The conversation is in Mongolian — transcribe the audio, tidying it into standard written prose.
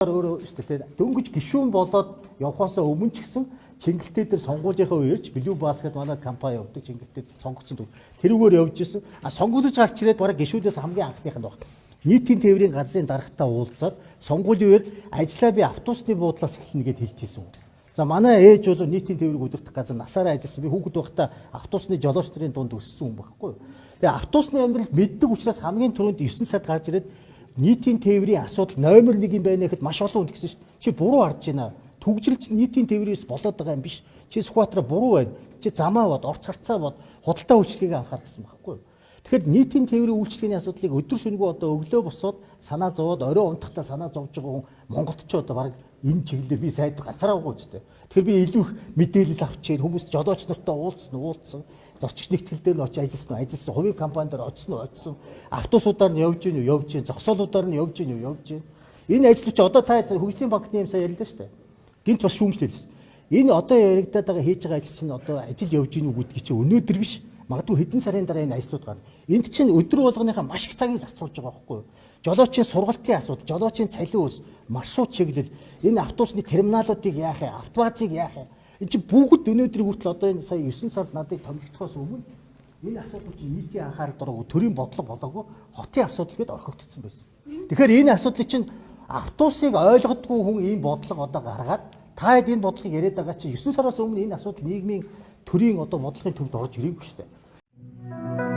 өөрөө шүү дээ. Дөнгөж гишүүн болоод явхаасаа өмнө ч гэсэн Чингэлтэй дээр сонгуулийнхаа үеэрч Blue Bus гэдэг манай компани явдаг Чингэлтэй сонгогдсон. Тэрүүгээр явж исэн. Сонгогдож гарч ирээд бараг гишүүдээс хамгийн анхных нь баг. Нийтийн тээврийн газрын даргатаа уулзаад сонгуулийн үеэр ажиллаа би автобусны буудлаас эхэлнэ гэж хэлчихсэн. За манай ээж бол нийтийн тээврийг удирдах газар насаараа ажилласан. Би хүүхэд байхдаа автобусны жолооч нарын дунд өссөн хүн байхгүй. Тэгээ автобусны амьдрал мэддэг учраас хамгийн түрүүнд 9 сард гарч ирээд нийтийн тээврийн асуудал номер 1 юм байна гэхэд маш олон хүн гэсэн шүү дээ. Чи буруу харж байна. Түгжилж нийтийн тээврээс болоод байгаа юм биш. Чи Сүхбаатар буруу байна. Чи замаа бод, орц харцаа бод, худалдаа үйлчлэгийг анхаар гэсэн байхгүй. Тэгэхээр нийтийн тээврийн үйлчлэгээний асуудлыг өдөр шөнөгүй одоо өглөө босоод санаа зовоод орой унтахтаа санаа зовж байгаа хүн Монголд ч одоо баг энэ чиглэлээр би сайд газар авахгүй ч гэдэг. Тэгэхээр би илүү их мэдээлэл авчихэд хүмүүс жолооч нартай уулзсан. Зорчигч нэгтгэл дээр нь очиж ажилласан, хувийн компани дээр очсон, автобусуудаар нь явж гин, зогсоолуудаар нь явж гин. Энэ ажил чи одоо та хөгжлийн банкны юм сая ярилаа шүү дээ. Гинт бас шүүмжлэл. Энэ одоо яригадаад байгаа хийж байгаа ажил чинь одоо ажил явж гин үү гэдгийг чи өнөөдөр биш. Магадгүй хэдэн сарын дараа энэ ажлууд гарна. Энд чинь өдөр болгоныхаа маш их цагийг зарцуулж байгаа байхгүй юу? Жолоочийн сургалтын асуудал, жолоочийн цалин үс, маршрут чиглэл, энэ автобусны терминалуудыг яах юм, автобазыг яах юм. Энд чинь бүгд өнөөдрийг хүртэл одоо энэ сая 9 сард надыг томилдохоос өмнө энэ асуудал чинь нийтийн анхаарал дураагүй, төрийн бодлого болоогүй хотын асуудал гэдээ орхигдсон байсан. Тэгэхээр энэ асуудлыг чинь автобусыг ойлгодгүй хүн ийм бодлого одоо гаргаад та хэд энэ бодлогыг яриад байгаа чинь 9 сараас өмнө энэ асуудал нийгмийн төрийн одоо бодлогын төвд орж ирээгүй шүү дээ.